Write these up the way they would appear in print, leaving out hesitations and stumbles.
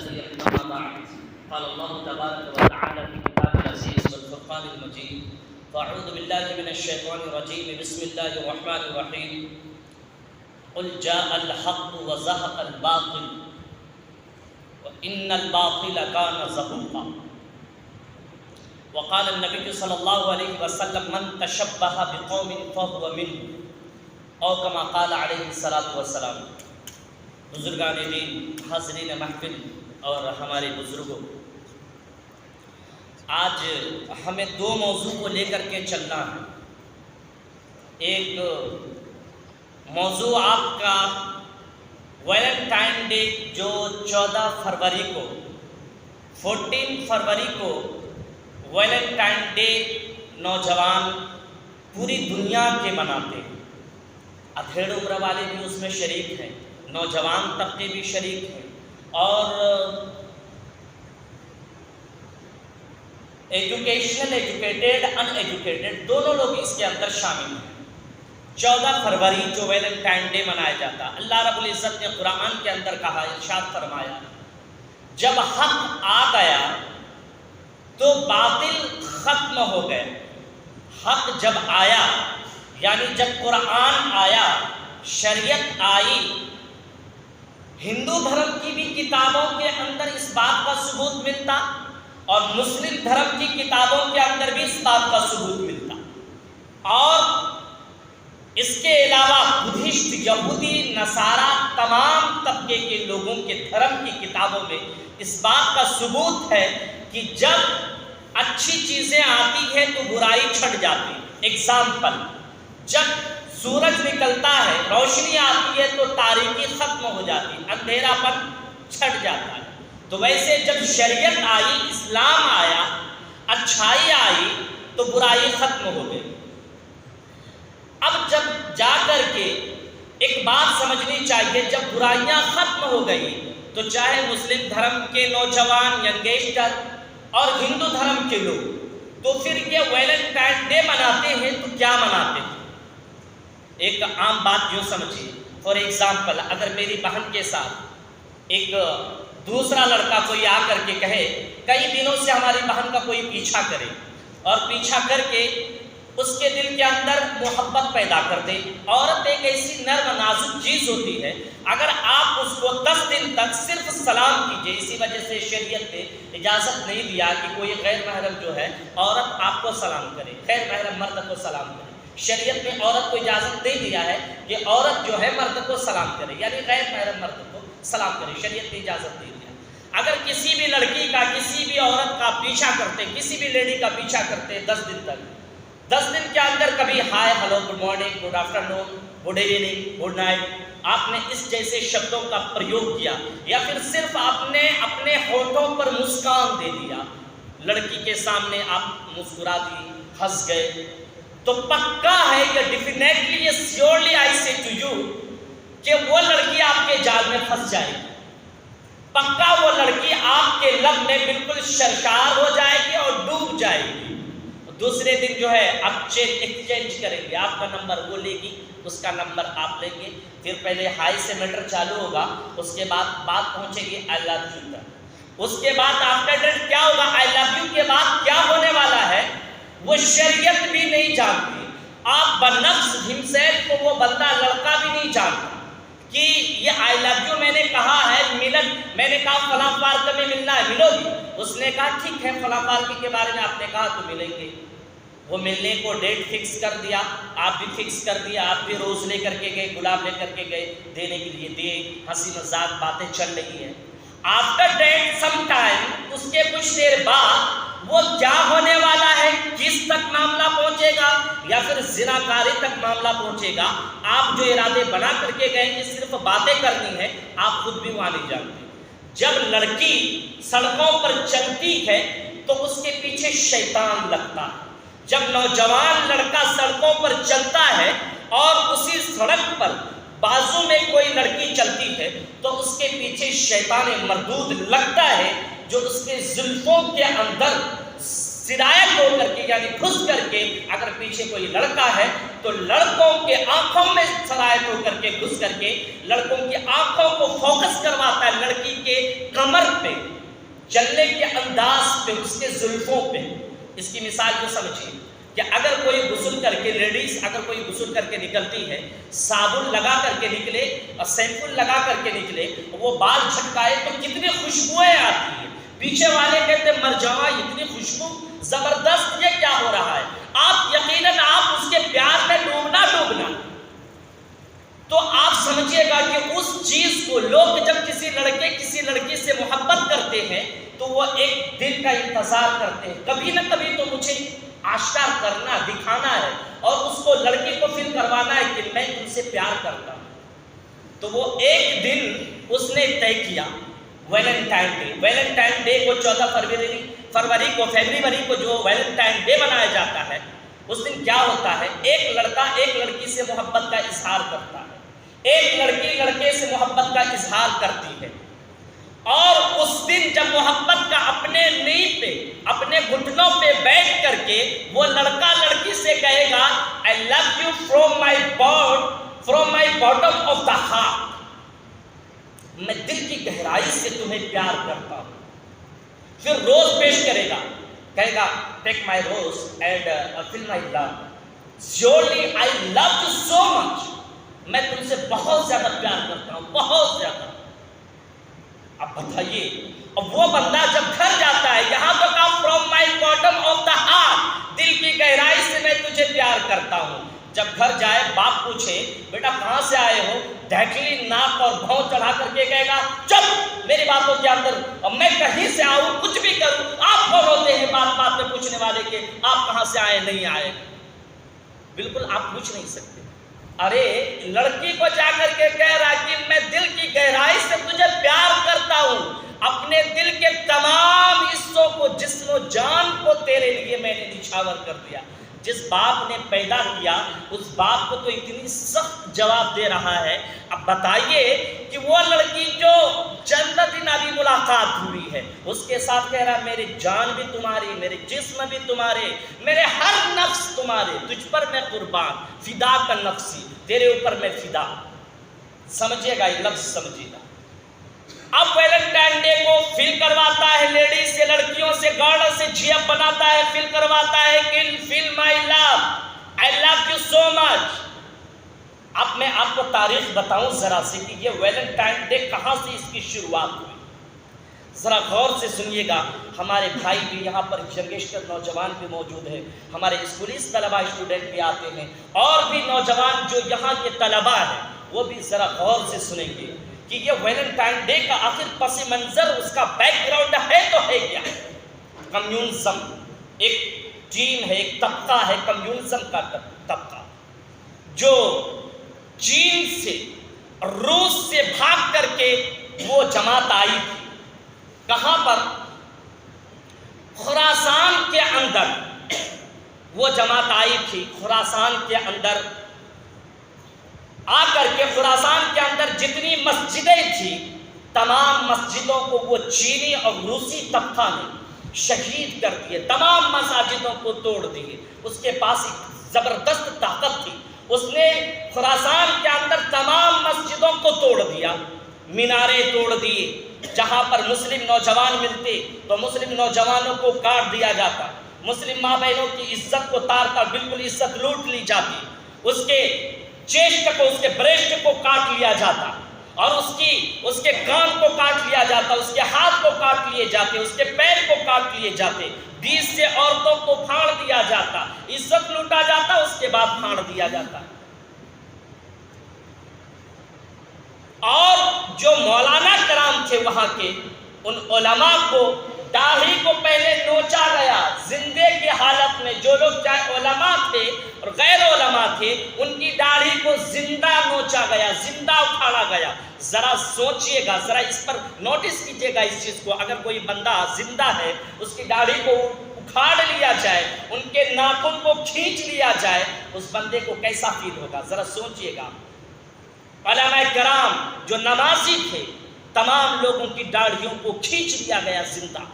أما بعد قال الله تبارك وتعالى في كتاب العزيز والفرقان المجيد فأعوذ بالله من الشيطان الرجيم بسم الله الرحمن الرحيم قل جاء الحق وزهق الباطل وإن الباطل كان زهوقا وقال النبي صلى الله عليه وسلم من تشبه بقوم فهو منهم او كما قال علیہ الصلوۃ والسلام۔ بزرگان دین، حاضرین محفل اور ہمارے بزرگوں، آج ہمیں دو موضوع کو لے کر کے چلنا ہے۔ ایک موضوع آپ کا ویلنٹائن ڈے جو 14 فروری کو 14 فروری کو ویلنٹائن ڈے نوجوان پوری دنیا کے مناتے ہیں۔ ادھیڑ عمر والے بھی اس میں شریک ہیں، نوجوان طبقے بھی شریک ہیں، اور ایجوکیٹڈ ان ایجوکیٹڈ دونوں لوگ اس کے اندر شامل ہیں۔ 14 فروری جو ویلنٹائن ڈے منایا جاتا، اللہ رب العزت نے قرآن کے اندر کہا، ارشاد فرمایا، جب حق آ گیا تو باطل ختم ہو گئے۔ حق جب آیا یعنی جب قرآن آیا، شریعت آئی، ہندو دھرم کی بھی کتابوں کے اندر اس بات کا ثبوت ملتا اور مسلم دھرم کی کتابوں کے اندر بھی اس بات کا ثبوت ملتا، اور اس کے علاوہ بدھسٹ، یہودی، نصارہ، تمام طبقے کے لوگوں کے دھرم کی کتابوں میں اس بات کا ثبوت ہے کہ جب اچھی چیزیں آتی ہیں تو برائی چھٹ جاتی ہے۔ ایگزامپل، جب سورج نکلتا ہے، روشنی آتی ہے تو تاریکی ختم ہو جاتی ہے، اندھیرا پن چھٹ جاتا ہے۔ تو ویسے جب شریعت آئی، اسلام آیا، اچھائی آئی تو برائی ختم ہو گئی۔ اب جب جا کر کے ایک بات سمجھنی چاہیے، جب برائیاں ختم ہو گئی تو چاہے مسلم دھرم کے نوجوان، ینگسٹر اور ہندو دھرم کے لوگ، تو پھر یہ ویلنٹائن ڈے مناتے ہیں تو کیا مناتے ہیں؟ ایک عام بات یوں سمجھیے، فار ایگزامپل، اگر میری بہن کے ساتھ ایک دوسرا لڑکا کوئی آ کر کے کہے، کئی دنوں سے ہماری بہن کا کوئی پیچھا کرے اور پیچھا کر کے اس کے دل کے اندر محبت پیدا کر دے۔ عورت ایک ایسی نرم نازک چیز ہوتی ہے، اگر آپ اس کو 10 دن تک صرف سلام کیجئے، اسی وجہ سے شریعت نے اجازت نہیں دیا کہ کوئی غیر محرم جو ہے عورت آپ کو سلام کرے، غیر محرم مرد کو سلام کرے۔ شریعت نے عورت کو اجازت دے دیا ہے کہ عورت جو ہے مرد کو سلام کرے، یعنی غیر محرم مرد کو سلام کرے، شریعت نے اجازت دے دیا۔ اگر کسی بھی لڑکی کا، کسی بھی عورت کا پیچھا کرتے، کسی بھی لیڈی کا پیچھا کرتے 10 دن تک، 10 دن کے اندر کبھی hi, hello, good morning, good afternoon, good evening, good night, آپ نے اس جیسے شبدوں کا پریوگ کیا، یا پھر صرف آپ نے اپنے ہونٹوں پر مسکان دے دیا، لڑکی کے سامنے آپ مسکرا دی، ہنس گئے، تو پکا ہے کہ ڈیفینیٹلی سیورلی آئی سے ٹو یو کہ وہ لڑکی آپ کے جال میں پھنس جائے گی، پکا وہ لڑکی آپ کے لب میں بالکل شرشار ہو جائے گی اور ڈوب جائے گی۔ دوسرے دن جو ہے آپ ایکسچینج کریں گے، آپ کا نمبر وہ لے گی، اس کا نمبر آپ لیں گے، پھر پہلے ہائی سے میٹر چالو ہوگا، اس کے بعد بات پہنچے گی آئی لو یو تک، اس کے بعد آفٹر ڈیٹ کیا ہوگا، آئی لو یو کے بعد کیا ہونے والا ہے وہ شریعت بھی نہیں جانتی، آپ بنفس ہمسیف کو وہ بندہ لڑکا بھی نہیں جانتا کہ یہ آئی لو یو میں نے کہا ہے، ملن، میں نے کہا فلاں پارک میں ملنا ہے، ملو گی؟ اس نے کہا ٹھیک ہے، فلاں پارک کے بارے میں آپ نے کہا تو ملیں گے۔ وہ ملنے کو ڈیٹ فکس کر دیا، آپ بھی فکس کر دیا، آپ بھی روز لے کر کے گئے، گلاب لے کر کے گئے، دینے کے لیے دیے، ہنسی مذاق باتیں چل رہی ہیں۔ آفٹر ڈیٹ سم ٹائم، اس کے کچھ دیر بعد وہ کیا ہونے والا ہے، کس تک معاملہ پہنچے گا، یا پھر زناکاری تک معاملہ پہنچے گا، آپ جو ارادے بنا کر کے گئے کہ صرف باتیں کرنی ہے، آپ خود بھی وہاں نہیں جانتے۔ جب لڑکی سڑکوں پر چلتی ہے تو اس کے پیچھے شیطان لگتا ہے۔ جب نوجوان لڑکا سڑکوں پر چلتا ہے اور اسی سڑک پر بازو میں کوئی لڑکی چلتی ہے تو اس کے پیچھے شیطان مردود لگتا ہے، جو اس کے زلفوں کے اندر سرایت ہو کر کے یعنی گھس کر کے اگر پیچھے کوئی لڑکا ہے تو لڑکوں کے آنکھوں میں سرایت ہو کر کے گھس کر کے لڑکوں کی آنکھوں کو فوکس کرواتا ہے لڑکی کے کمر پہ، چلنے کے انداز پہ، اس کے زلفوں پہ۔ اس کی مثال کو سمجھیے کہ اگر کوئی غسل کر کے لیڈیز اگر کوئی غسل کر کے نکلتی ہے، صابن لگا کر کے نکلے اور سیمپل لگا کر کے نکلے، وہ بال جھٹکائے تو کتنی خوشبوئیں آتی ہیں۔ پیچھے والے کہتے مر جاؤ، اتنی خوشبو زبردست، یہ کیا ہو رہا ہے؟ آپ یقیناً آپ اس کے پیار میں ڈوبنا تو آپ سمجھیے گا کہ اس چیز کو لوگ جب کسی لڑکے کسی لڑکی سے محبت کرتے ہیں تو وہ ایک دن کا انتظار کرتے ہیں، کبھی نہ کبھی تو مجھے آشکار کرنا، دکھانا ہے اور اس کو لڑکی کو فیل کروانا ہے کہ میں تم سے پیار کرتا ہوں۔ تو وہ ایک دن اس نے طے کیا، ویلنٹائن ڈے کو 14 فروری کو جو ویلنٹائن ڈے منایا جاتا ہے، اس دن کیا ہوتا ہے؟ ایک لڑکا ایک لڑکی سے محبت کا اظہار کرتا ہے، ایک لڑکی لڑکے سے محبت کا اظہار کرتی ہے، اور اس دن جب محبت کا اپنے نیب پہ اپنے گھٹنوں پہ بیٹھ کر کے وہ لڑکا لڑکی سے کہے گا I love you from my bottom of the heart، میں دل کی گہرائی سے تمہیں پیار کرتا ہوں۔ پھر روز پیش کرے گا، کہے گا take my rose and fill my love, surely I love you so much، میں تم سے بہت زیادہ پیار کرتا ہوں، بہت زیادہ۔ اب بتائیے، اب وہ بندہ جب گھر جاتا ہے، یہاں تو کہا from my bottom of the heart، دل کی گہرائی سے میں تجھے پیار کرتا ہوں۔ جب گھر جائے باپ پوچھے بیٹا کہاں سے آئے ہو، ڈھیکلی ناک اور بھوں چڑھا کر کے کہے گا چپ میری باتوں کے اندر، اب میں کہیں سے آؤں کچھ بھی کروں، آپ کون ہوتے ہیں بات بات میں پوچھنے والے کے آپ کہاں سے آئے نہیں آئے؟ بالکل آپ پوچھ نہیں سکتے۔ ارے لڑکی کو جا کر کے کہہ رہا کہ میں دل کی گہرائی سے تجھے پیار کرتا ہوں، اپنے دل کے تمام حصوں کو، جسم و جان کو تیرے لیے میں نے نچھاور کر دیا۔ جس باپ نے پیدا کیا اس باپ کو تو اتنی سخت جواب دے رہا ہے۔ اب بتائیے کہ وہ لڑکی جو چند دن ابھی ملاقات ہوئی ہے، اس کے ساتھ کہہ رہا میری جان بھی تمہاری، میرے جسم بھی تمہارے، میرے ہر نفس تمہارے، تجھ پر میں قربان، فدا کا نفسی، تیرے اوپر میں فدا۔ سمجھے گا یہ لفظ، سمجھے گا۔ اب ویلنٹائن ڈے کو فیل کرواتا ہے لیڈیز سے، لڑکیوں سے، گارڈ سے جی اپ بناتا ہے، فیل کرواتا ہے کہ فیل مائی لو، آئی لو یو سو مچ۔ اب میں آپ کو تاریخ بتاؤں ذرا سے کہ یہ ویلنٹائن ڈے کہاں سے اس کی شروعات ہوئی، ذرا غور سے سنیے گا۔ ہمارے بھائی بھی یہاں پر ینگسٹر نوجوان بھی موجود ہیں، ہمارے اسکولیز طلباء اسٹوڈنٹ بھی آتے ہیں، اور بھی نوجوان جو یہاں کے طلباء ہیں وہ بھی ذرا غور سے سنیں گے کہ یہ ویلنٹائن ڈے کا آخر پس منظر، اس کا بیک گراؤنڈ ہے تو ہے کیا؟ کمیونزم ایک ٹیم ہے، ایک طبقہ ہے، کمیونزم کا طبقہ، جو چین سے روس سے بھاگ کر کے وہ جماعت آئی تھی۔ کہاں پر؟ خراسان کے اندر وہ جماعت آئی تھی۔ خراسان کے اندر آ کر کے خراسان کے اندر جتنی مسجدیں تھیں، تمام مسجدوں کو وہ چینی اور روسی طبقہ نے شہید کر دیے، تمام مساجدوں کو توڑ دیے۔ اس کے پاس ایک زبردست طاقت تھی، اس نے خراسان کے اندر تمام مسجدوں کو توڑ دیا، میناریں توڑ دیے، جہاں پر مسلم نوجوان ملتے تو مسلم نوجوانوں کو کاٹ دیا جاتا، مسلم ماں بہنوں کی عزت کو تار تار بالکل عزت لوٹ لی جاتی، اس کے چیسٹ کو، اس کے بریسٹ کو کاٹ لیا جاتا، اور اس کے کان کو کاٹ لیا جاتا، اس کے ہاتھ کو کاٹ لیے جاتے، اس کے پیر کو کاٹ لیے جاتے، 20 سے عورتوں کو پھاڑ دیا جاتا، عزت لوٹا جاتا، اس کے بعد پھاڑ دیا جاتا۔ اور جو مولانا کرام تھے وہاں کے، ان علماء کو داڑھی کو پہلے نوچا گیا زندے کی حالت میں، جو لوگ چاہے علماء تھے اور غیر علماء تھے، ان کی داڑھی کو زندہ نوچا گیا، زندہ اکھاڑا گیا۔ ذرا سوچئے گا، ذرا اس پر نوٹس کیجئے گا اس چیز کو، اگر کوئی بندہ زندہ ہے، اس کی داڑھی کو اکھاڑ لیا جائے، ان کے ناخن کو کھینچ لیا جائے، اس بندے کو کیسا فیل ہوگا؟ ذرا سوچئے گا۔ علماء کرام جو نمازی تھے، تمام لوگوں کی داڑھیوں کو کھینچ لیا گیا زندہ۔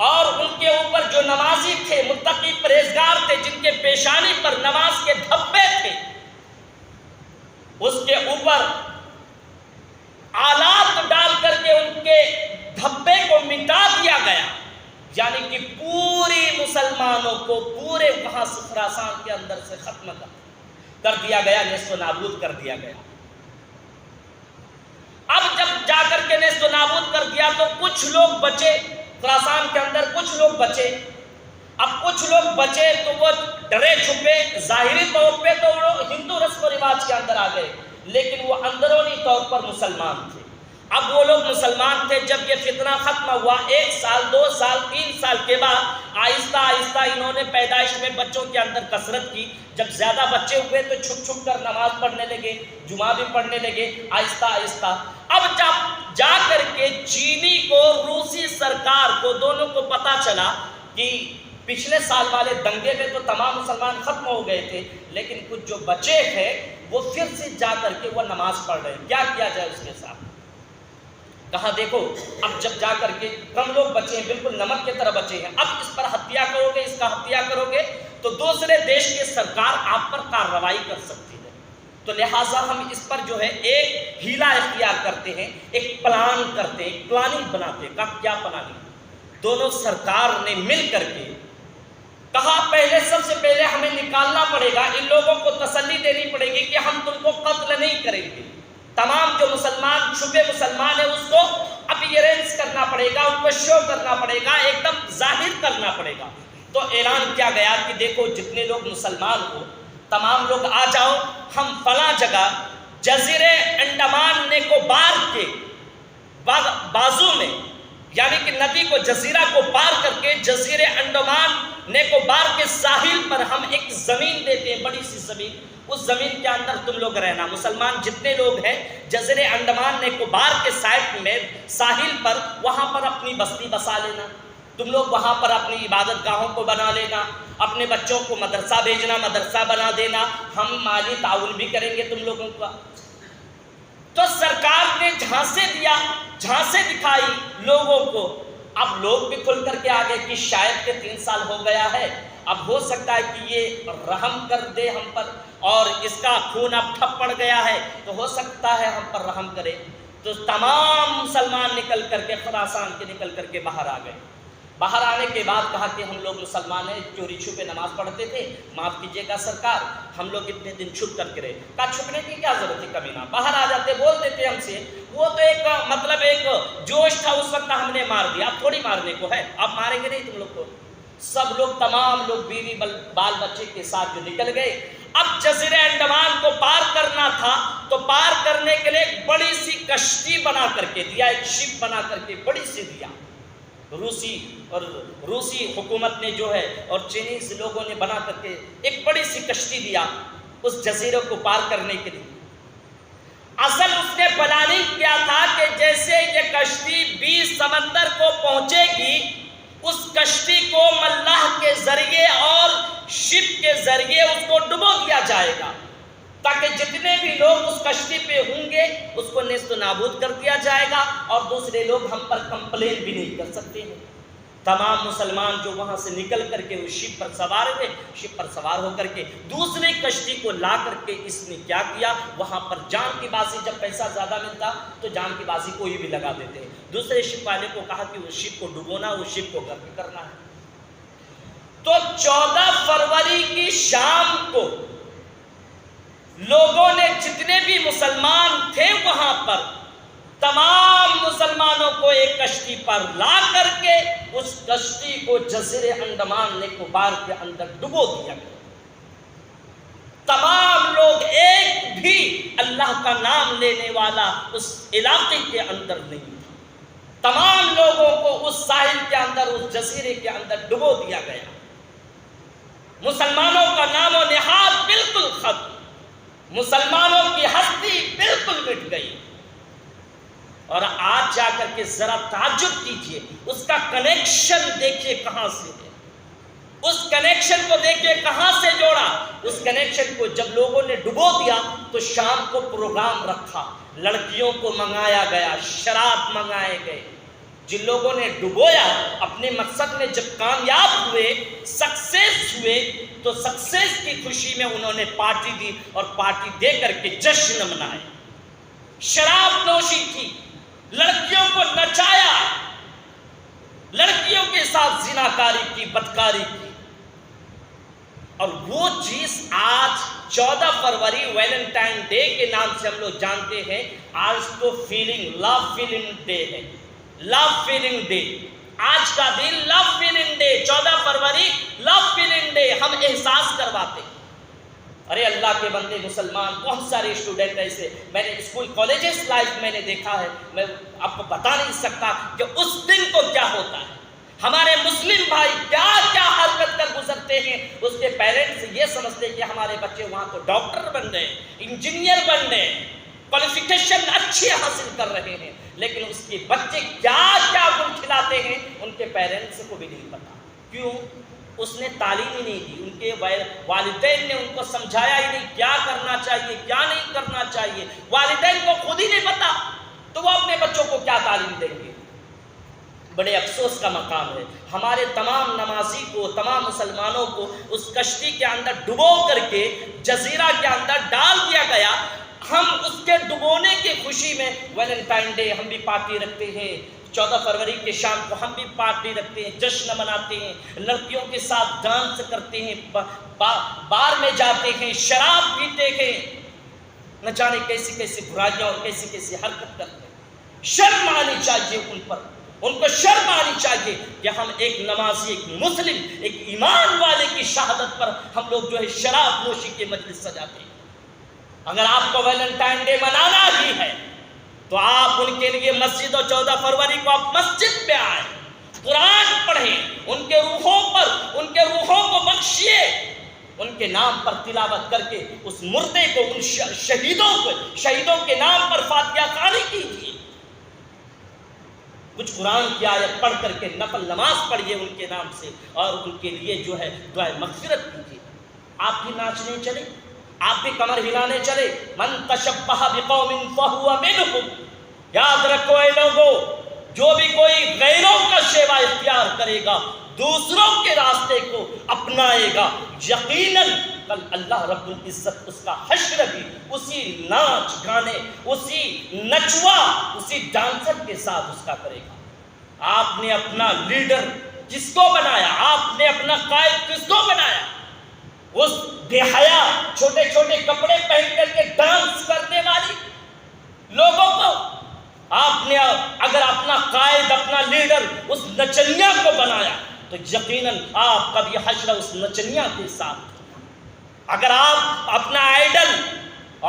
اور ان کے اوپر جو نمازی تھے، متقی پرہیزگار تھے، جن کے پیشانی پر نماز کے دھبے تھے، اس کے اوپر آلات ڈال کر کے ان کے دھبے کو مٹا دیا گیا، یعنی کہ پوری مسلمانوں کو پورے وہاں خراسان کے اندر سے ختم کر دیا گیا، نیست و نابود کر دیا گیا۔ اب جب جا کر کے نیست و نابود کر دیا تو کچھ لوگ بچے خراسان کے اندر، کچھ لوگ بچے۔ اب کچھ لوگ بچے تو وہ ڈرے چھپے، ظاہری طور پہ تو وہ ہندو رسم و رواج کے اندر آ گئے، لیکن وہ اندرونی طور پر مسلمان تھے۔ اب وہ لوگ مسلمان تھے۔ جب یہ فتنہ ختم ہوا، 1 سال 2 سال 3 سال کے بعد آہستہ آہستہ انہوں نے پیدائش میں بچوں کے اندر کثرت کی۔ جب زیادہ بچے ہوئے تو چھپ چھپ کر نماز پڑھنے لگے، جمعہ بھی پڑھنے لگے، آہستہ آہستہ۔ اب جب جا کر کے چینی کو، روسی سرکار کو، دونوں کو پتہ چلا کہ پچھلے سال والے دنگے میں تو تمام مسلمان ختم ہو گئے تھے، لیکن کچھ جو بچے ہیں وہ پھر سے جا کر کے وہ نماز پڑھ رہے ہیں، کیا کیا جائے اس کے ساتھ؟ کہا دیکھو اب جب جا کر کے کم لوگ بچے ہیں، بالکل نمک کی طرح بچے ہیں، اب اس پر ہتیا کرو گے، اس کا ہتیا کرو گے تو دوسرے دیش کے سرکار آپ پر کارروائی کر سکتی ہے، تو لہٰذا ہم اس پر جو ہے ایک ہیلا اختیار کرتے ہیں، ایک پلان کرتے ہیں، ایک پلاننگ بناتے ہیں۔ کہا کیا پلاننگ؟ دونوں سرکار نے مل کر کے کہا پہلے سب سے پہلے ہمیں نکالنا پڑے گا، ان لوگوں کو تسلی دینی پڑے گی کہ ہم تم کو قتل نہیں کریں گے، تمام جو مسلمان چھپے مسلمان ہیں اس کو اپیرنس کرنا پڑے گا، ان کو شو کرنا پڑے گا، ایک دم ظاہر کرنا پڑے گا۔ تو اعلان کیا گیا کہ دیکھو جتنے لوگ مسلمان ہو تمام لوگ آ جاؤ، ہم فلاں جگہ جزیرے انڈمان نکوبار کے بازو میں، یعنی کہ ندی کو، جزیرہ کو پار کر کے جزیرے انڈمان نکوبار کے ساحل پر ہم ایک زمین دیتے ہیں، بڑی سی زمین، اس زمین کے اندر تم لوگ رہنا، مسلمان جتنے لوگ ہیں جزیرے انڈمان نکوبار کے سائٹ میں ساحل پر وہاں پر اپنی بستی بسا لینا، تم لوگ وہاں پر اپنی عبادت گاہوں کو بنا لینا، اپنے بچوں کو مدرسہ بھیجنا، مدرسہ بنا دینا، ہم مالی تعاون بھی کریں گے تم لوگوں کا۔ تو سرکار نے جھانسے دیا، جھانسے دکھائی لوگوں کو۔ اب لوگ بھی کھل کر کے آگے کہ شاید کہ 3 سال ہو گیا ہے، اب ہو سکتا ہے کہ یہ رحم کر دے ہم پر، اور اس کا خون اب ٹھپ پڑ گیا ہے تو ہو سکتا ہے ہم پر رحم کرے۔ تو تمام مسلمان نکل کر کے، خراسان کے نکل کر کے باہر آ گئے۔ باہر آنے کے بعد کہا کہ ہم لوگ مسلمان ہیں، چوری چھپے نماز پڑھتے تھے، معاف کیجیے گا سرکار، ہم لوگ اتنے دن چھپ کر کے رہے۔ کہا چھپنے کی کیا ضرورت تھی، کبھی نہ باہر آ جاتے، بول دیتے ہم سے، وہ تو ایک مطلب ایک جوش تھا اس وقت، ہم نے مار دیا، اب تھوڑی مارنے کو ہے، اب ماریں گے نہیں تم لوگ کو۔ سب لوگ، تمام لوگ بیوی بال بچے کے ساتھ جو نکل گئے۔ اب جزیرے انڈمان کو پار کرنا تھا تو پار کرنے کے لیے ایک بڑی سی کشتی بنا کر کے دیا، ایک شپ بنا کر کے بڑی سی دیا، روسی حکومت نے جو ہے اور چینیز لوگوں نے بنا کر کے ایک بڑی سی کشتی دیا اس جزیرے کو پار کرنے کے لیے۔ اصل اس نے پلاننگ کیا تھا کہ جیسے یہ کشتی 20 سمندر کو پہنچے گی، اس کشتی کو ملاح کے ذریعے اور شپ کے ذریعے اس کو ڈبو دیا جائے گا، تاکہ جتنے بھی لوگ اس کشتی پہ ہوں گے اس کو نیست و نابود کر دیا جائے گا، اور دوسرے لوگ ہم پر کمپلین بھی نہیں کر سکتے ہیں۔ تمام مسلمان جو وہاں سے نکل کر کے اس شپ پر سوار ہوئے، شپ پر سوار ہو کر کے دوسری کشتی کو لا کر کے اس نے کیا کیا، وہاں پر جان کی بازی، جب پیسہ زیادہ ملتا تو جان کی بازی کوئی بھی لگا دیتے ہیں۔ دوسرے شپ والے کو کہا کہ اس شپ کو ڈبونا، اس شپ کو گرک کرنا ہے۔ تو 14 فروری کی شام کو لوگوں نے، جتنے بھی مسلمان تھے وہاں پر، تمام مسلمانوں کو ایک کشتی پر لا کر کے اس کشتی کو جزیرے انڈمان نکوبار کے اندر ڈبو دیا گیا۔ تمام لوگ، ایک بھی اللہ کا نام لینے والا اس علاقے کے اندر نہیں تھا۔ تمام لوگوں کو اس ساحل کے اندر، اس جزیرے کے اندر ڈبو دیا گیا۔ مسلمانوں کا نام و نہاد بالکل ختم، مسلمانوں کی ہستی بالکل مٹ گئی۔ اور آج جا کر کے ذرا تعجب کیجئے، اس کا کنیکشن دیکھیے کہاں سے ہے، اس کنیکشن کو دیکھیے کہاں سے جوڑا۔ اس کنیکشن کو جب لوگوں نے ڈبو دیا تو شام کو پروگرام رکھا، لڑکیوں کو منگایا گیا، شراب منگائے گئے، جن لوگوں نے ڈبویا اپنے مقصد میں جب کامیاب ہوئے، سکسیس ہوئے، تو سکسیس کی خوشی میں انہوں نے پارٹی دی اور پارٹی دے کر کے جشن منائے، شراب نوشی کی، لڑکیوں کو نچایا، لڑکیوں کے ساتھ زناکاری کی، بدکاری کی۔ اور وہ چیز آج 14 فروری ویلنٹائن ڈے کے نام سے ہم لوگ جانتے ہیں، آج تو لو فیلنگ ڈے ہے، لو فیلنگ ڈے، آج کا دن لو فیلنگ ڈے، 14 فروری لو فیلنگ ڈے، ہم احساس کرواتے ہیں۔ ارے اللہ کے بندے مسلمان، بہت سارے اسٹوڈنٹ ایسے میں نے اسکول کالجز لائف میں نے دیکھا ہے، میں آپ کو بتا نہیں سکتا کہ اس دن کو کیا ہوتا ہے۔ ہمارے مسلم بھائی کیا کیا حرکت کر گزرتے ہیں، اس کے پیرنٹس یہ سمجھتے ہیں کہ ہمارے بچے وہاں تو ڈاکٹر بن رہے ہیں، انجینئر بن رہے ہیں، کوالیفیکیشن اچھی حاصل کر رہے ہیں، لیکن اس کے بچے کیا کیا گل کھلاتے ہیں ان کے پیرنٹس کو بھی نہیں پتا۔ کیوں؟ اس نے تعلیم ہی نہیں دی، ان کے والدین نے ان کو سمجھایا ہی نہیں کیا کرنا چاہیے کیا نہیں کرنا چاہیے، والدین کو خود ہی نہیں پتا تو وہ اپنے بچوں کو کیا تعلیم دیں گے۔ بڑے افسوس کا مقام ہے، ہمارے تمام نمازی کو، تمام مسلمانوں کو اس کشتی کے اندر ڈبو کر کے جزیرہ کے اندر ڈال دیا گیا۔ ہم اس کے ڈبونے کی خوشی میں ویلنٹائن ڈے ہم بھی پارٹی رکھتے ہیں، 14 فروری کے شام کو ہم بھی پارٹی رکھتے ہیں، جشن مناتے ہیں، لڑکیوں کے ساتھ ڈانس کرتے ہیں، بار میں جاتے ہیں، شراب پیتے ہیں، نہ جانے کیسی کیسی برائیاں اور کیسی کیسی حرکت کرتے ہیں۔ شرم آنی چاہیے ان پر، ان کو شرم آنی چاہیے کہ ہم ایک نمازی، ایک مسلم، ایک ایمان والے کی شہادت پر ہم لوگ جو ہے شراب نوشی کے مجلس سجاتے ہیں۔ اگر آپ کو ویلنٹائن ڈے منانا ہی ہے تو آپ ان کے لیے مسجد، اور 14 فروری کو آپ مسجد پہ آئیں، قرآن پڑھیں، ان کے روحوں کو بخشیے، ان کے نام پر تلاوت کر کے اس مردے کو، ان شہیدوں کے نام پر فاتحہ خوانی کیجیے، کچھ قرآن کی آیت پڑھ کر کے نفل نماز پڑھیے ان کے نام سے، اور ان کے لیے جو ہے دعائے مغفرت کیجیے۔ آپ بھی ناچنے چلے، آپ بھی کمر ہلانے چلے، من تشبہ بقوم فہو منہم، یاد رکھو اے لوگوں، جو بھی کوئی غیروں کا شیوا اختیار کرے گا، دوسروں کے راستے کو اپنائے گا، یقیناً کل اللہ رب العزت اس کا حشر بھی اسی ناچ گانے، اسی نچوا، اسی ڈانسر کے ساتھ اس کا کرے گا۔ آپ نے اپنا لیڈر کس کو بنایا؟ آپ نے اپنا قائد کس کو بنایا؟ اس بے حیا چھوٹے چھوٹے کپڑے پہن کر کے ڈانس کرنے والی لوگوں کو آپ نے اگر اپنا قائد، اپنا لیڈر اس نچنیا کو بنایا تو یقیناً آپ کا بھی حشر اس نچنیا کے ساتھ۔ اگر آپ اپنا آئیڈل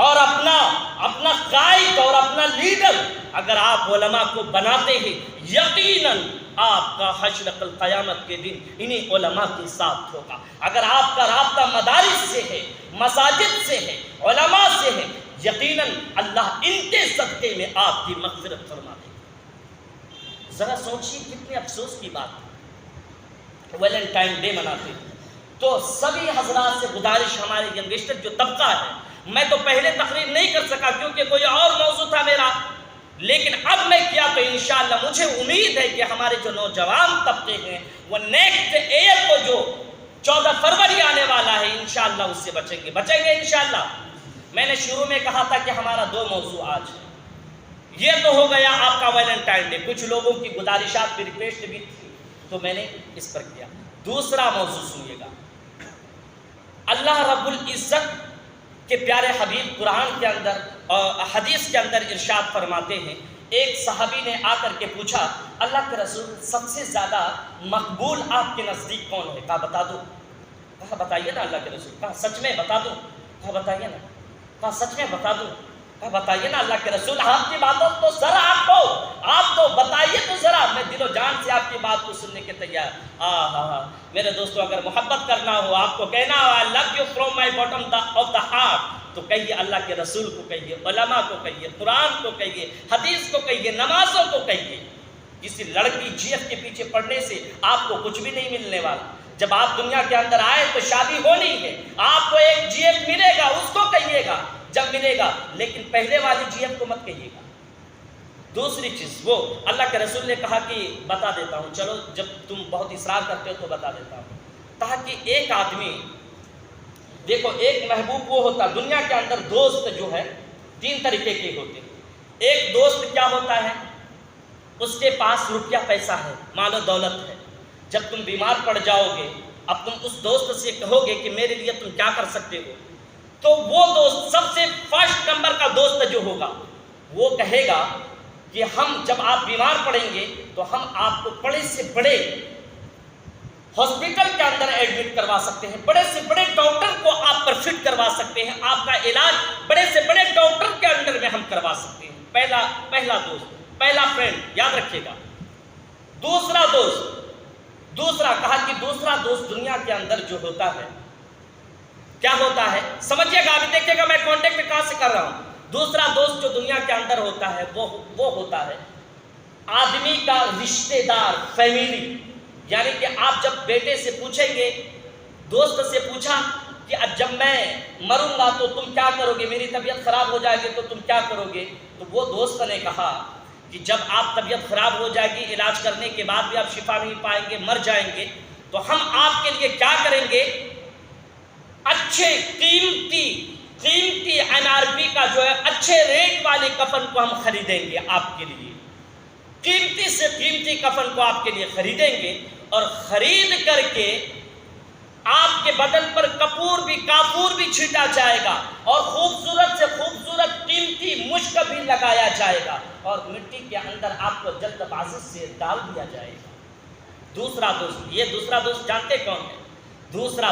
اور اپنا قائد اور اپنا لیڈر اگر آپ علماء کو بناتے ہیں، یقیناً آپ کا حشر کل قیامت کے دن انہی علماء کے ساتھ ہوگا۔ اگر آپ کا رابطہ مدارس سے ہے، مساجد سے ہے، علماء سے ہے، یقیناً اللہ ان کے صدقے میں آپ کی مغفرت فرما دے گا۔ ذرا سوچیے کتنے افسوس کی بات ہے، ویلنٹائن ڈے مناتے ہیں تو سبھی حضرات سے گزارش، ہمارے ینگسٹر جو طبقہ ہے، میں تو پہلے تقریر نہیں کر سکا کیونکہ کوئی اور موضوع تھا میرا، لیکن اب میں کیا تو انشاءاللہ مجھے امید ہے کہ ہمارے جو نوجوان طبقے ہیں وہ نیکسٹ ایئر کو جو 14 فروری آنے والا ہے انشاءاللہ اس سے بچیں گے انشاءاللہ۔ میں نے شروع میں کہا تھا کہ ہمارا 2 موضوع آج ہے، یہ تو ہو گیا آپ کا ویلنٹائن ڈے، کچھ لوگوں کی گزارشات بھی، ریکویسٹ بھی تھی تو میں نے اس پر کیا۔ دوسرا موضوع سنیے گا، اللہ رب العزت کے پیارے حبیب قرآن کے اندر اور حدیث کے اندر ارشاد فرماتے ہیں، ایک صحابی نے آ کر کے پوچھا، اللہ کے رسول سب سے زیادہ مقبول آپ کے نزدیک کون ہے؟ کہا بتا دو۔ کہا بتائیے نا اللہ کے رسول، کہا سچ میں بتا دو، کہا بتائیے نا، کہا سچ میں بتا دو، کہا بتائیے نا اللہ کے رسول، آپ کی باتوں تو ذرا آپ تو بتائیے تو ذرا، میں دل و جان سے آپ کی بات کو سننے کے تیار۔ میرے دوستو، اگر محبت کرنا ہو، آپ کو کہنا ہو I love you from my bottom of the heart، تو کہیے اللہ کے رسول کو کہیے، علماء کو کہیے، قرآن کو کہیے، حدیث کو کہیے، نمازوں کو کہیے۔ کسی لڑکی GF کے پیچھے پڑنے سے آپ کو کچھ بھی نہیں ملنے والا۔ جب آپ دنیا کے اندر آئے تو شادی ہونی ہے، آپ کو ایک GF ملے گا، اس کو کہیے گا جب ملے گا، لیکن پہلے والی GF کو مت کہیے گا۔ دوسری چیز وہ اللہ کے رسول نے کہا کہ بتا دیتا ہوں، چلو جب تم بہت اصرار کرتے ہو تو بتا دیتا ہوں، تاکہ ایک آدمی دیکھو، ایک محبوب وہ ہوتا دنیا کے اندر، دوست جو ہے 3 طریقے کے ہوتے ہیں۔ ایک دوست کیا ہوتا ہے، اس کے پاس روپیہ پیسہ ہے، مال و دولت ہے، جب تم بیمار پڑ جاؤ گے اب تم اس دوست سے کہو گے کہ میرے لیے تم کیا کر سکتے ہو، تو وہ دوست سب سے فرسٹ نمبر کا دوست جو ہوگا وہ کہے گا کہ ہم جب آپ بیمار پڑیں گے تو ہم آپ کو بڑے سے بڑے ہاسپٹل کے اندر ایڈمٹ کروا سکتے ہیں، بڑے سے بڑے ڈاکٹر کو آپ پر فٹ کروا سکتے ہیں، آپ کا علاج بڑے سے بڑے ڈاکٹر کے انڈر میں ہم کروا سکتے ہیں۔ پہلا دوست، پہلا فرینڈ یاد رکھیے گا۔ دوسرا کہا کہ دوسرا دوست دنیا کے اندر جو ہوتا ہے کیا ہوتا ہے، سمجھیے گا، ابھی دیکھیے گا میں کانٹیکٹ کہاں سے کر رہا ہوں۔ دوسرا دوست جو دنیا کے اندر ہوتا ہے وہ ہوتا ہے آدمی کا رشتہ دار، فیملی، یعنی کہ آپ جب بیٹے سے پوچھیں گے، دوست سے پوچھا کہ اب جب میں مروں گا تو تم کیا کرو گے، میری طبیعت خراب ہو جائے گی تو تم کیا کرو گے، تو وہ دوست نے کہا کہ جب آپ طبیعت خراب ہو جائے گی، علاج کرنے کے بعد بھی آپ شفا نہیں پائیں گے، مر جائیں گے، تو ہم آپ کے لیے کیا کریں گے، اچھے قیمتی MRP کا جو ہے اچھے ریٹ والے کفن کو ہم خریدیں گے آپ کے لیے، قیمتی سے قیمتی کفن کو آپ کے لیے خریدیں گے، اور خرید کر کے آپ کے بدن پر کافور بھی چھیٹا جائے گا، اور خوبصورت سے خوبصورت قیمتی مشک بھی لگایا جائے گا، اور مٹی کے اندر آپ کو جلد بازی سے ڈال دیا جائے گا۔ دوسرا دوست، یہ دوسرا دوست جانتے کون ہے؟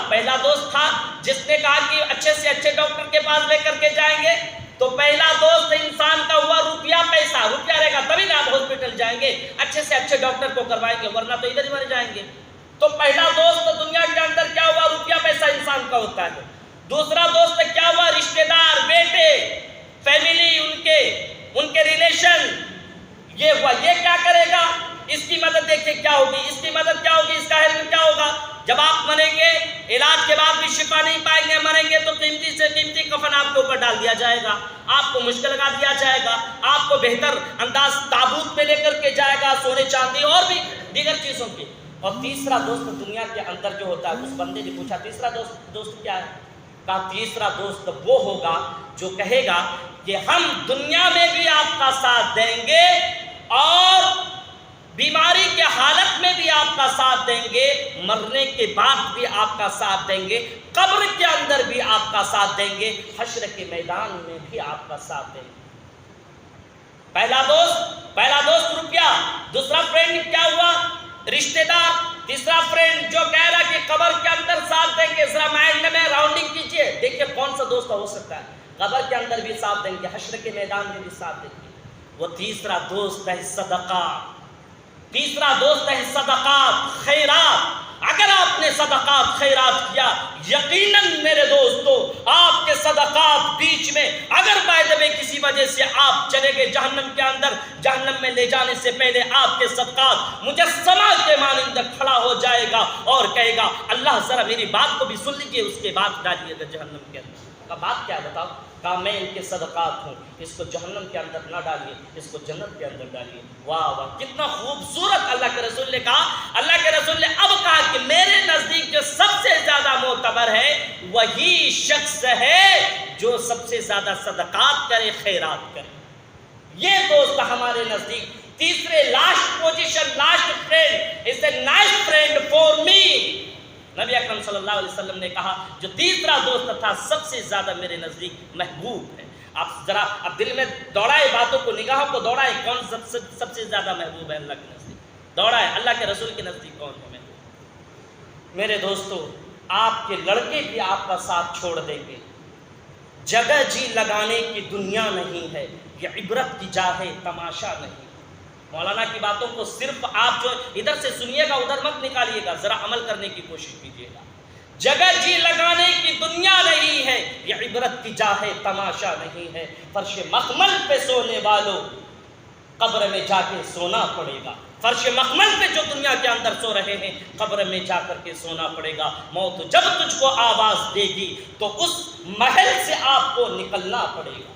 پہلا دوست تھا جس نے کہا کہ اچھے سے اچھے ڈاکٹر کے پاس لے کر کے جائیں گے، تو پہلا دوست انسان کا ہوا روپیہ پیسہ، روپیہ رہے گا تبھی نا آپ ہاسپٹل جائیں گے، اچھے سے اچھے ڈاکٹر کو کروائیں گے، ورنہ تو ادھر ہی مر جائیں گے۔ تو پہلا دوست دنیا کے اندر کیا ہوا، روپیہ پیسہ انسان کا ہوتا ہے۔ دوسرا دوست کیا ہوا، رشتہ دار، بیٹے، فیملی، ان کے ریلیشن، یہ ہوا۔ یہ کیا کرے گا، اس کی مدد دیکھیں کیا ہوگی، اس کی مدد کیا ہوگی، اس کا ہیلپ کیا ہوگا، جب آپ مریں گے، علاج کے بعد بھی شفا نہیں پائیں گے، مریں گے تو قیمتی سے قیمتی کفن آپ کے اوپر ڈال دیا جائے گا، آپ کو مشک لگا دیا جائے گا، آپ کو بہتر انداز تابوت میں لے کر کے جائے گا، سونے چاندی اور بھی دیگر چیزوں کی۔ اور تیسرا دوست دنیا کے اندر جو ہوتا ہے، اس بندے نے پوچھا تیسرا دوست کیا ہے، کہا تیسرا دوست وہ ہوگا جو کہے گا کہ ہم دنیا میں بھی آپ کا ساتھ دیں گے اور بیماری کے حالت میں بھی آپ کا ساتھ دیں گے، مرنے کے بعد بھی آپ کا ساتھ دیں گے، قبر کے اندر بھی آپ کا ساتھ دیں گے، حشر کے میدان میں بھی آپ کا ساتھ دیں گے۔ پہلا دوست روپیہ، دوسرا فرینڈ کیا ہوا، رشتہ دار، تیسرا فرینڈ جو کہہ رہا کہ قبر کے اندر ساتھ دیں گے۔ ذرا مائنڈ میں راؤنڈنگ کیجئے، دیکھیں کون سا دوست ہو سکتا ہے، قبر کے اندر بھی ساتھ دیں گے، حشر کے میدان میں بھی ساتھ دیں گے۔ وہ تیسرا دوست ہے صدقہ، تیسرا دوست ہے صدقات، خیرات۔ اگر آپ نے صدقات خیرات کیا، یقیناً میرے دوستو آپ کے صدقات بیچ میں اگر بائی دا وے کسی وجہ سے آپ چلے گئے جہنم کے اندر، جہنم میں لے جانے سے پہلے آپ کے صدقات مجسمہ کے مانند کھڑا ہو جائے گا اور کہے گا اللہ ذرا میری بات کو بھی سن لیجیے، اس کے بعد ڈالیے گا جہنم کے اندر۔ کا بات کیا بتاؤ، کہا میں ان کے صدقات ہوں، اس کو جہنم کے اندر نہ ڈالیے، اس کو جنت کے اندر ڈالیے۔ واہ واہ، کتنا خوبصورت اللہ کے رسول نے کہا۔ اللہ کے رسول نے اب کہا کہ میرے نزدیک جو سب سے زیادہ معتبر ہے وہی شخص ہے جو سب سے زیادہ صدقات کرے، خیرات کرے۔ یہ دوست ہمارے نزدیک تیسرے last position, last friend, is a nice friend for me. نبی اکرم صلی اللہ علیہ وسلم نے کہا جو تیسرا دوست تھا سب سے زیادہ میرے نزدیک محبوب ہے۔ آپ ذرا اب دل میں دوڑائے باتوں کو، نگاہوں کو دوڑائے، کون سب سے زیادہ محبوب ہے اللہ کے نزدیک، دوڑائے اللہ کے رسول کے نزدیک کون ہے محبوب۔ میرے دوستو آپ کے لڑکے بھی آپ کا ساتھ چھوڑ دیں گے، جگہ جی لگانے کی دنیا نہیں ہے، یہ عبرت کی جا ہے، تماشا نہیں۔ مولانا کی باتوں کو صرف آپ جو ادھر سے سنیے گا ادھر مت نکالیے گا، ذرا عمل کرنے کی کوشش کیجیے گا۔ جگہ جی لگانے کی دنیا نہیں ہے، یہ عبرت کی جا ہے، تماشا نہیں ہے۔ فرش مخمل پہ سونے والوں قبر میں جا کے سونا پڑے گا۔ فرش مخمل پہ جو دنیا کے اندر سو رہے ہیں قبر میں جا کر کے سونا پڑے گا۔ موت جب تجھ کو آواز دے گی تو اس محل سے آپ کو نکلنا پڑے گا۔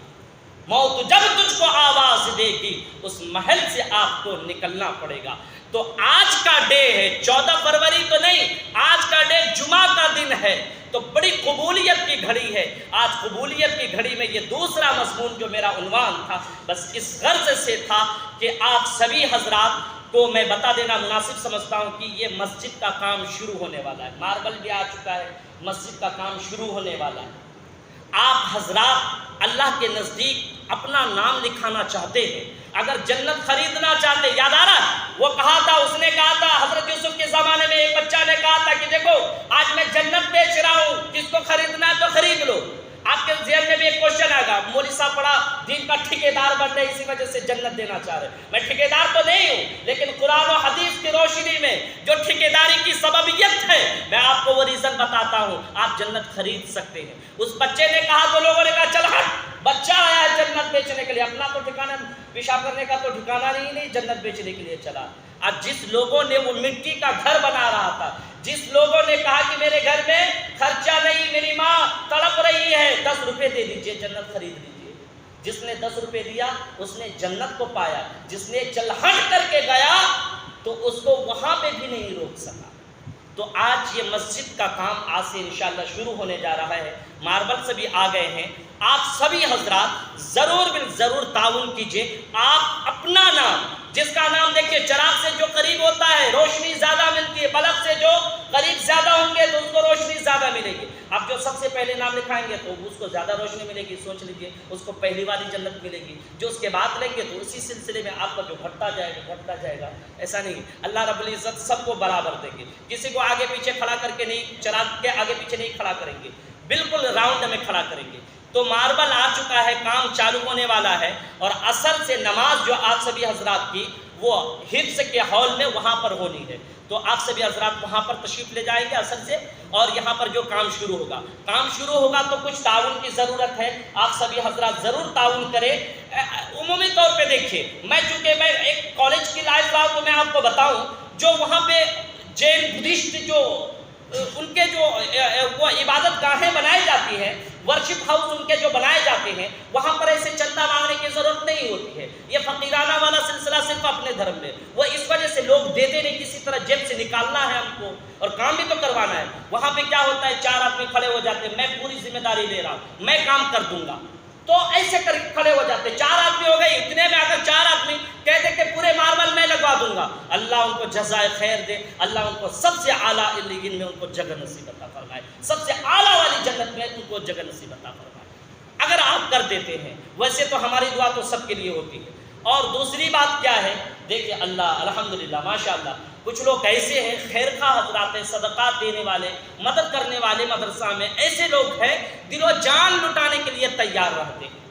موت جب تجھ کو آواز دے گی اس محل سے آپ کو نکلنا پڑے گا۔ تو آج کا ڈے ہے 14 فروری تو نہیں، آج کا ڈے جمعہ کا دن ہے، تو بڑی قبولیت کی گھڑی ہے۔ آج قبولیت کی گھڑی میں یہ دوسرا مضمون جو میرا عنوان تھا، بس اس غرض سے تھا کہ آپ سبھی حضرات کو میں بتا دینا مناسب سمجھتا ہوں کہ یہ مسجد کا کام شروع ہونے والا ہے، ماربل بھی آ چکا ہے، مسجد کا کام شروع ہونے والا ہے۔ آپ حضرات اللہ کے نزدیک اپنا نام لکھانا چاہتے ہیں، اگر جنت خریدنا چاہتے، یاد آ رہا ہے وہ کہا تھا، اس نے کہا تھا حضرت یوسف کے زمانے میں ایک بچہ نے کہا تھا کہ دیکھو آج میں جنت بیچ رہا ہوں، جس کو خریدنا ہے تو خرید لو۔ آپ کے ذہن میں بھی ایک کوشچن آئے گا، مولوی صاحب بڑا دین کا ٹھیکیدار بن رہے اسی وجہ سے جنت دینا چاہ رہے۔ میں ٹھیکیدار تو نہیں ہوں، لیکن قرآن و حدیث کی روشنی میں جو ٹھیکیداری کی سببیت ہے میں آپ کو وہ ریزن بتاتا ہوں، آپ جنت خرید سکتے ہیں۔ اس بچے نے کہا تو لوگوں نے کہا چل ہٹ، بچہ آیا ہے جنت بیچنے کے لیے، اپنا تو ٹھکانہ پیشاب کرنے کا تو ٹھکانہ نہیں جنت بیچنے کے لیے چلا۔ آج جس لوگوں نے وہ مٹی کا گھر بنا رہا تھا، جس لوگوں نے کہا کہ میرے گھر میں خرچہ نہیں، میری ماں تڑپ رہی ہے، 10 روپے دے دیجئے جنت خرید لیجئے، جس نے 10 روپے دیا اس نے جنت کو پایا، جس نے چل ہٹ کر کے گیا تو اس کو وہاں پہ بھی نہیں روک سکا۔ تو آج یہ مسجد کا کام آج سے انشاءاللہ شروع ہونے جا رہا ہے، ماربل سے بھی آ گئے ہیں۔ آپ سبھی حضرات ضرور بالضرور تعاون کیجئے۔ آپ اپنا نام، جس کا نام دیکھیے چراغ سے جو قریب ہوتا ہے روشنی زیادہ ملتی ہے، بلب سے جو قریب زیادہ ہوں گے تو اس کو روشنی زیادہ ملے گی۔ آپ جو سب سے پہلے نام لکھائیں گے تو اس کو زیادہ روشنی ملے گی، سوچ لیجئے اس کو پہلی والی جنت ملے گی۔ جو اس کے بعد لیں گے تو اسی سلسلے میں آپ کا جو گھٹتا جائے گا، ایسا نہیں۔ اللہ رب العزت سب کو برابر دیں گے، کسی کو آگے پیچھے کھڑا کر کے نہیں، چراغ کے آگے پیچھے نہیں کھڑا کریں گے، بالکل راؤنڈ میں کھڑا کریں گے۔ تو ماربل آ چکا ہے، کام چالو ہونے والا ہے، اور عصر سے نماز جو آپ سبھی حضرات کی وہ حفظ کے ہال میں وہاں پر ہونی ہے، تو آپ سبھی حضرات وہاں پر تشریف لے جائیں گے عصر سے، اور یہاں پر جو کام شروع ہوگا تو کچھ تعاون کی ضرورت ہے، آپ سبھی حضرات ضرور تعاون کریں۔ عمومی طور پہ دیکھیے، چونکہ میں ایک کالج کی لائف رہا تو میں آپ کو بتاؤں، جو وہاں پہ جین بدھسٹ جو ان کے جو وہ عبادت گاہیں بنائی جاتی ہیں، ورشپ ہاؤس ان کے جو بنائے جاتے ہیں، وہاں پر ایسے چندہ مانگنے کی ضرورت نہیں ہوتی ہے۔ یہ فقیرانہ والا سلسلہ صرف اپنے دھرم میں، وہ اس وجہ سے لوگ دیتے نہیں، کسی طرح جیب سے نکالنا ہے ہم کو، اور کام بھی تو کروانا ہے۔ وہاں پہ کیا ہوتا ہے، 4 آدمی کھڑے ہو جاتے ہیں، میں پوری ذمہ داری لے رہا ہوں، میں کام کر دوں گا، تو ایسے کر کھڑے ہو جاتے ہیں۔ 4 آدمی ہو گئے، اتنے میں اگر 4 آدمی کہتے کہ پورے ماربل میں لگوا دوں گا، اللہ ان کو جزائے خیر دے، اللہ ان کو سب سے اعلیٰ علیین میں ان کو جگہ نصیب عطا فرمائے، سب سے اعلیٰ والی جنت میں ان کو جگہ نصیب عطا فرمائے اگر آپ کر دیتے ہیں۔ ویسے تو ہماری دعا تو سب کے لیے ہوتی ہے۔ اور دوسری بات کیا ہے، دیکھیں اللہ الحمدللہ ماشاءاللہ کچھ لوگ ایسے ہیں، خیر خواہ حضرات ہیں، صدقات دینے والے، مدد کرنے والے، مدرسہ میں ایسے لوگ ہیں دل و جان لٹانے کے لیے تیار رہتے ہیں۔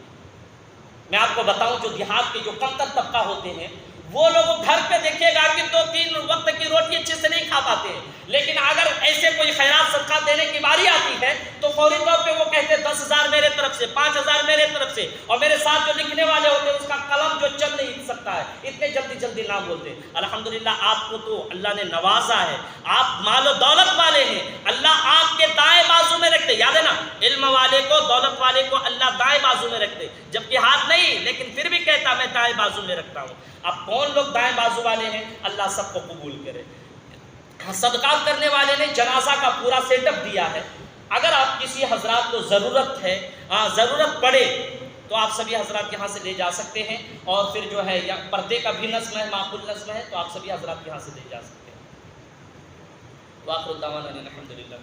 میں آپ کو بتاؤں جو دیہات کے جو کمتر طبقہ ہوتے ہیں، وہ لوگ گھر پہ دیکھیے گا کہ 2-3 وقت کی روٹی اچھے سے نہیں کھا پاتے ہیں، لیکن اگر ایسے کوئی خیرات صدقہ دینے کی باری آتی ہے تو فوری طور پہ وہ کہتے ہیں 10,000 میرے طرف سے، 5,000 میرے طرف سے، اور میرے ساتھ جو لکھنے والے ہوتے ہیں اس کا قلم جو چل نہیں سکتا ہے، اتنے جلدی نام بولتے ہیں۔ الحمدللہ آپ کو تو اللہ نے نوازا ہے، آپ مال و دولت والے ہیں، اللہ آپ کے دائیں بازو میں رکھتے، یاد ہے نا، علم والے کو، دولت والے کو اللہ دائیں بازو میں رکھتے، جبکہ ہاتھ نہیں، لیکن پھر بھی کہتا میں دائیں بازو میں رکھتا ہوں۔ اب کون لوگ دائیں بازو والے ہیں، اللہ سب کو قبول کرے۔ صدقات کرنے والے نے جنازہ کا پورا سیٹ اپ دیا ہے، اگر آپ کسی حضرات کو ضرورت پڑے تو آپ سبھی حضرات یہاں سے لے جا سکتے ہیں، اور پھر جو ہے پردے کا بھی نظم ہے، معقول نظم ہے، تو آپ سبھی حضرات یہاں سے لے جا سکتے ہیں۔ وآخر دعوانا الحمدللہ۔